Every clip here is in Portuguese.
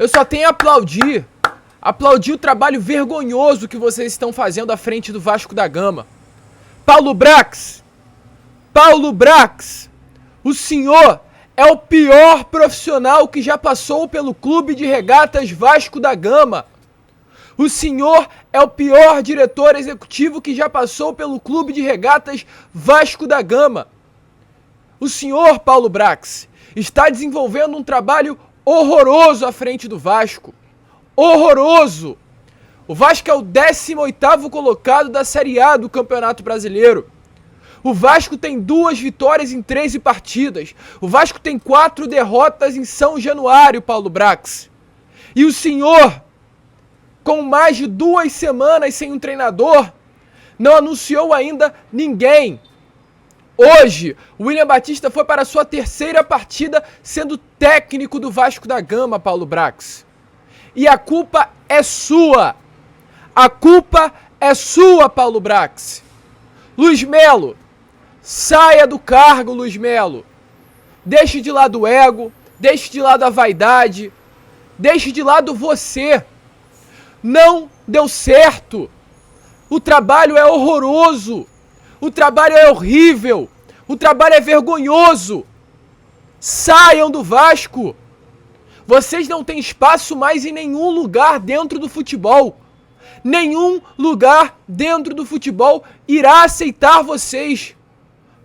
Eu só tenho a aplaudir. Aplaudir o trabalho vergonhoso que vocês estão fazendo à frente do Vasco da Gama. Paulo Brax, o senhor é o pior profissional que já passou pelo Clube de Regatas Vasco da Gama. O senhor é o pior diretor executivo que já passou pelo Clube de Regatas Vasco da Gama. O senhor, Paulo Brax, está desenvolvendo um trabalho horroroso à frente do Vasco. Horroroso! O Vasco é o 18º colocado da Série A do Campeonato Brasileiro. O Vasco tem 2 vitórias em 13 partidas. O Vasco tem 4 derrotas em São Januário, Paulo Brax. E o senhor, com mais de 2 semanas sem um treinador, não anunciou ainda ninguém. Hoje, o William Batista foi para a sua 3ª partida sendo técnico do Vasco da Gama, Paulo Brax. E a culpa é sua. A culpa é sua, Paulo Brax. Luiz Melo, saia do cargo, Luiz Melo. Deixe de lado o ego, deixe de lado a vaidade, deixe de lado você. Não deu certo. O trabalho é horroroso. O trabalho é horrível. O trabalho é vergonhoso. Saiam do Vasco. Vocês não têm espaço mais em nenhum lugar dentro do futebol. Nenhum lugar dentro do futebol irá aceitar vocês.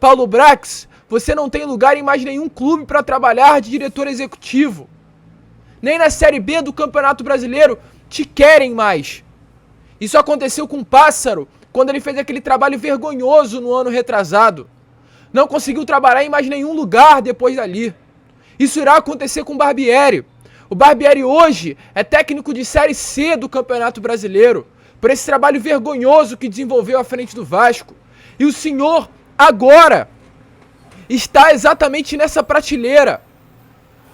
Paulo Brax, você não tem lugar em mais nenhum clube para trabalhar de diretor executivo. Nem na Série B do Campeonato Brasileiro te querem mais. Isso aconteceu com o Pássaro, quando ele fez aquele trabalho vergonhoso no ano retrasado. Não conseguiu trabalhar em mais nenhum lugar depois dali. Isso irá acontecer com o Barbieri. O Barbieri hoje é técnico de Série C do Campeonato Brasileiro, por esse trabalho vergonhoso que desenvolveu à frente do Vasco. E o senhor, agora, está exatamente nessa prateleira.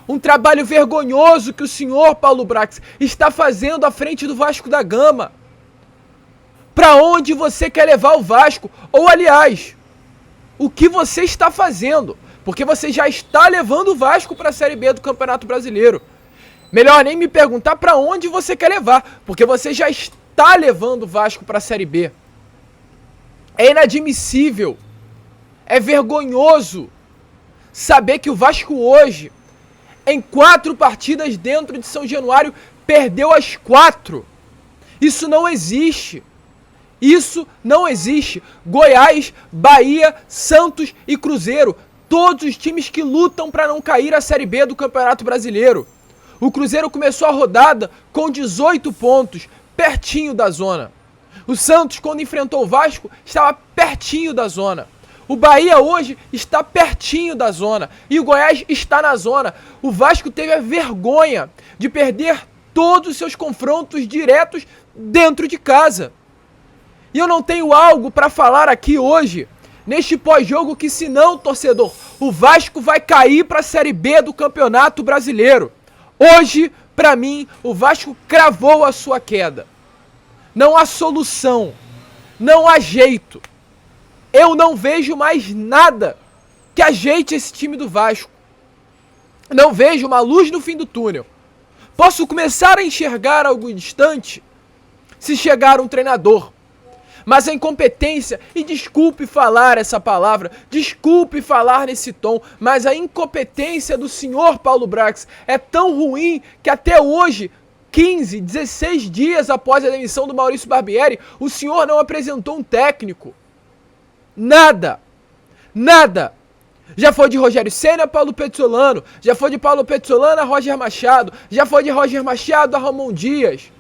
Um trabalho vergonhoso que o senhor, Paulo Brax, está fazendo à frente do Vasco da Gama. Para onde você quer levar o Vasco? Ou, aliás, o que você está fazendo? Porque você já está levando o Vasco para a Série B do Campeonato Brasileiro. Melhor nem me perguntar para onde você quer levar, porque você já está levando o Vasco para a Série B. É inadmissível, é vergonhoso saber que o Vasco hoje, em 4 partidas dentro de São Januário, perdeu as 4. Isso não existe. Isso não existe. Goiás, Bahia, Santos e Cruzeiro, todos os times que lutam para não cair à Série B do Campeonato Brasileiro. O Cruzeiro começou a rodada com 18 pontos, pertinho da zona. O Santos, quando enfrentou o Vasco, estava pertinho da zona. O Bahia hoje está pertinho da zona. E o Goiás está na zona. O Vasco teve a vergonha de perder todos os seus confrontos diretos dentro de casa. E eu não tenho algo para falar aqui hoje, neste pós-jogo, que senão, torcedor, o Vasco vai cair para a Série B do Campeonato Brasileiro. Hoje, para mim, o Vasco cravou a sua queda. Não há solução. Não há jeito. Eu não vejo mais nada que ajeite esse time do Vasco. Não vejo uma luz no fim do túnel. Posso começar a enxergar algo distante se chegar um treinador. Mas a incompetência, e desculpe falar essa palavra, desculpe falar nesse tom, mas a incompetência do senhor Paulo Brax é tão ruim que até hoje, 15, 16 dias após a demissão do Maurício Barbieri, o senhor não apresentou um técnico. Nada. Nada. Já foi de Rogério Ceni a Paulo Pezzolano, já foi de Paulo Pezzolano a Roger Machado, já foi de Roger Machado a Ramon Dias.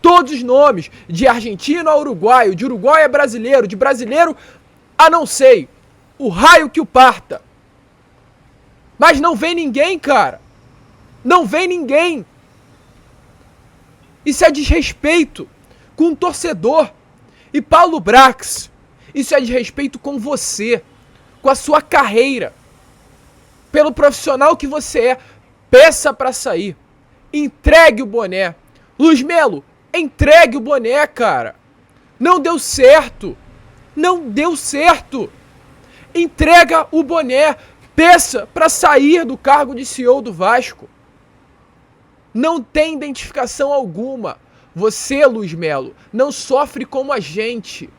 Todos os nomes, de argentino a uruguaio, de uruguaio a brasileiro, de brasileiro a não sei, o raio que o parta. Mas não vem ninguém, cara. Não vem ninguém. Isso é desrespeito com o torcedor. E Paulo Brax, isso é desrespeito com você, com a sua carreira, pelo profissional que você é. Peça pra sair. Entregue o boné. Luiz Melo, entregue o boné, cara. Não deu certo. Não deu certo. Entrega o boné. Peça para sair do cargo de CEO do Vasco. Não tem identificação alguma. Você, Luiz Melo, não sofre como a gente.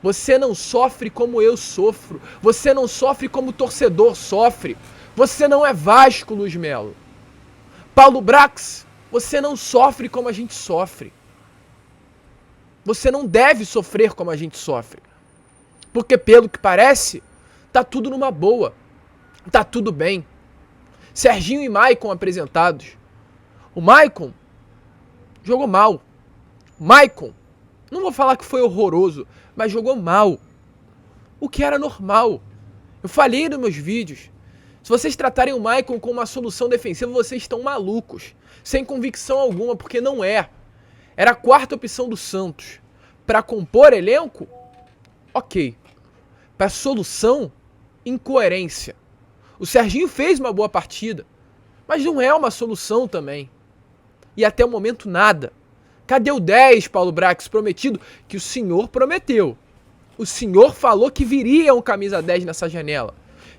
Você não sofre como eu sofro. Você não sofre como o torcedor sofre. Você não é Vasco, Luiz Melo. Paulo Brax, você não sofre como a gente sofre. Você não deve sofrer como a gente sofre. Porque, pelo que parece, tá tudo numa boa. Tá tudo bem. Serginho e Maicon apresentados. O Maicon jogou mal. Maicon, não vou falar que foi horroroso, mas jogou mal. O que era normal. Eu falei nos meus vídeos. Se vocês tratarem o Maicon como uma solução defensiva, vocês estão malucos. Sem convicção alguma, porque não é. Era a quarta opção do Santos. Para compor elenco, ok. Para solução, incoerência. O Serginho fez uma boa partida, mas não é uma solução também. E até o momento nada. Cadê o 10, Paulo Brax, prometido? Que o senhor prometeu. O senhor falou que viria um camisa 10 nessa janela.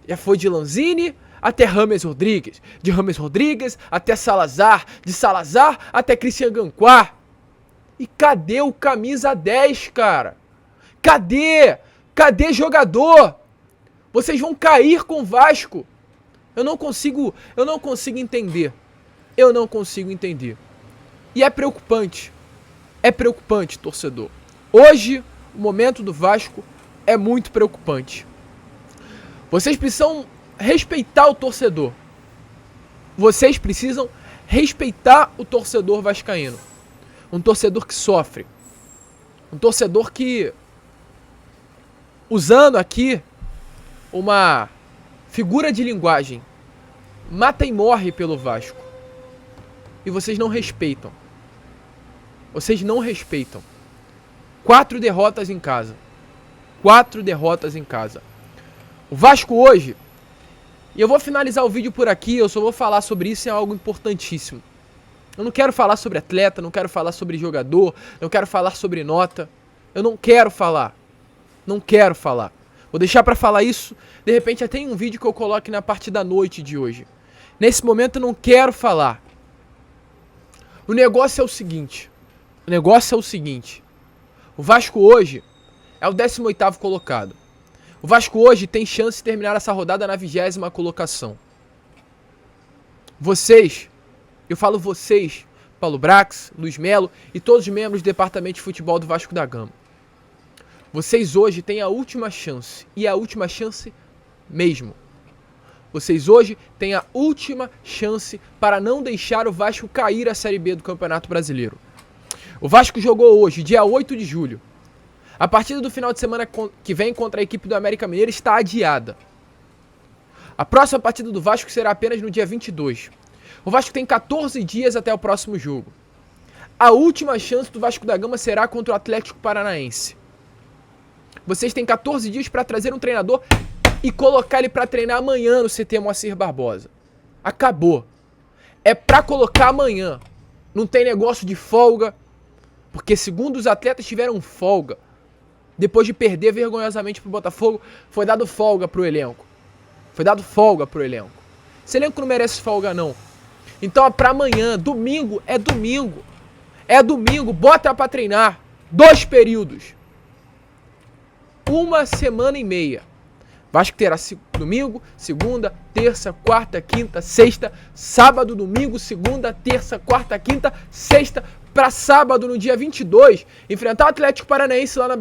Já foi de Lanzini até Rames Rodrigues. De Rames Rodrigues até Salazar. De Salazar até Christian Ganquá. E cadê o camisa 10, cara? Cadê? Cadê jogador? Vocês vão cair com o Vasco. Eu não consigo entender. Eu não consigo entender. E é preocupante. É preocupante, torcedor. Hoje, o momento do Vasco é muito preocupante. Vocês precisam respeitar o torcedor. Vocês precisam respeitar o torcedor vascaíno. Um torcedor que sofre. Um torcedor que, usando aqui uma figura de linguagem, mata e morre pelo Vasco. E vocês não respeitam. Vocês não respeitam. 4 derrotas em casa. 4 derrotas em casa. O Vasco hoje, e eu vou finalizar o vídeo por aqui, eu só vou falar sobre isso, é algo importantíssimo. Eu não quero falar sobre atleta, não quero falar sobre jogador, não quero falar sobre nota. Eu não quero falar. Não quero falar. Vou deixar pra falar isso, de repente até em um vídeo que eu coloque na parte da noite de hoje. Nesse momento eu não quero falar. O negócio é o seguinte. O Vasco hoje é o 18º colocado. O Vasco hoje tem chance de terminar essa rodada na 20ª colocação. Vocês, eu falo vocês, Paulo Brax, Luiz Melo e todos os membros do departamento de futebol do Vasco da Gama. Vocês hoje têm a última chance, e a última chance mesmo. Vocês hoje têm a última chance para não deixar o Vasco cair à Série B do Campeonato Brasileiro. O Vasco jogou hoje, dia 8 de julho. A partida do final de semana que vem contra a equipe do América Mineiro está adiada. A próxima partida do Vasco será apenas no dia 22. O Vasco tem 14 dias até o próximo jogo. A última chance do Vasco da Gama será contra o Atlético Paranaense. Vocês têm 14 dias para trazer um treinador e colocar ele para treinar amanhã no CT Moacir Barbosa. Acabou. É para colocar amanhã. Não tem negócio de folga, porque segundo os atletas tiveram folga. Depois de perder vergonhosamente pro Botafogo, foi dado folga pro elenco. Esse elenco não merece folga, não. Então é pra amanhã, domingo é domingo. É domingo, bota pra treinar. 2 períodos. 1 semana e meia. Vasco terá domingo, segunda, terça, quarta, quinta, sexta, sábado, domingo, segunda, terça, quarta, quinta, sexta, para sábado, no dia 22, enfrentar o Atlético Paranaense lá na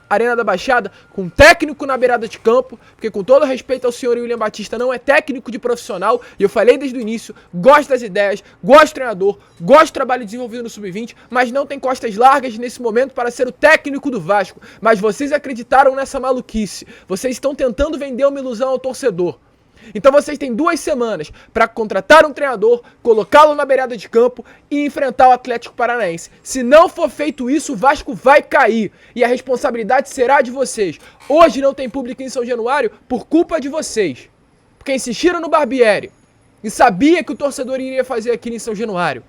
Arena da Baixada, com técnico na beirada de campo, porque com todo respeito ao senhor William Batista, não é técnico de profissional, e eu falei desde o início, gosto das ideias, gosto do treinador, gosto do trabalho desenvolvido no Sub-20, mas não tem costas largas nesse momento para ser o técnico do Vasco. Mas vocês acreditaram nessa maluquice, vocês estão tentando vender uma ilusão ao torcedor. Então vocês têm 2 semanas para contratar um treinador, colocá-lo na beirada de campo e enfrentar o Atlético Paranaense. Se não for feito isso, o Vasco vai cair e a responsabilidade será de vocês. Hoje não tem público em São Januário por culpa de vocês, porque insistiram no Barbieri e sabia que o torcedor iria fazer aquilo em São Januário.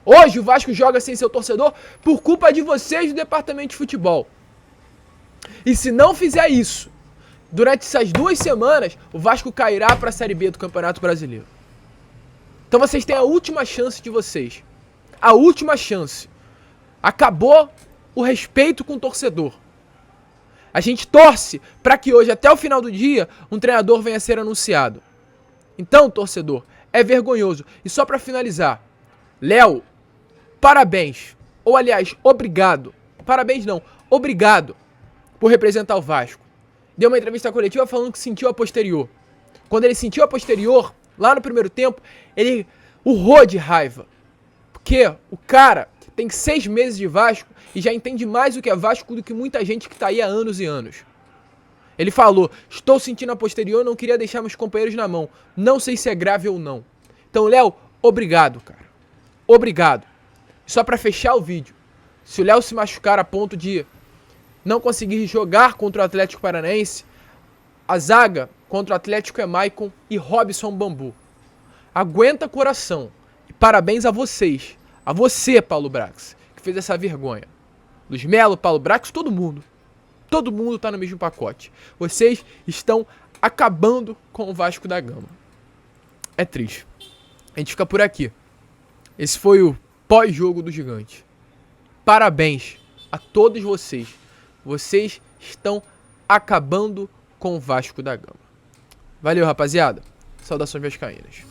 Hoje o Vasco joga sem seu torcedor por culpa de vocês do departamento de futebol. E se não fizer isso, durante essas 2 semanas, o Vasco cairá para a Série B do Campeonato Brasileiro. Então vocês têm a última chance de vocês. A última chance. Acabou o respeito com o torcedor. A gente torce para que hoje, até o final do dia, um treinador venha a ser anunciado. Então, torcedor, é vergonhoso. E só para finalizar, Léo, parabéns. Ou aliás, obrigado. Parabéns não, obrigado por representar o Vasco. Deu uma entrevista coletiva falando que sentiu a posterior. Quando ele sentiu a posterior, lá no primeiro tempo, ele urrou de raiva. Porque o cara tem 6 meses de Vasco e já entende mais o que é Vasco do que muita gente que tá aí há anos e anos. Ele falou, estou sentindo a posterior, não queria deixar meus companheiros na mão. Não sei se é grave ou não. Então, Léo, obrigado, cara. Obrigado. Só pra fechar o vídeo, se o Léo se machucar a ponto de não conseguir jogar contra o Atlético Paranaense, a zaga contra o Atlético é Maicon e Robson Bambu. Aguenta coração. E parabéns a vocês. A você, Paulo Brax, que fez essa vergonha. Luiz Melo, Paulo Brax, todo mundo. Todo mundo tá no mesmo pacote. Vocês estão acabando com o Vasco da Gama. É triste. A gente fica por aqui. Esse foi o pós-jogo do Gigante. Parabéns a todos vocês. Vocês estão acabando com o Vasco da Gama. Valeu, rapaziada. Saudações vascaínas.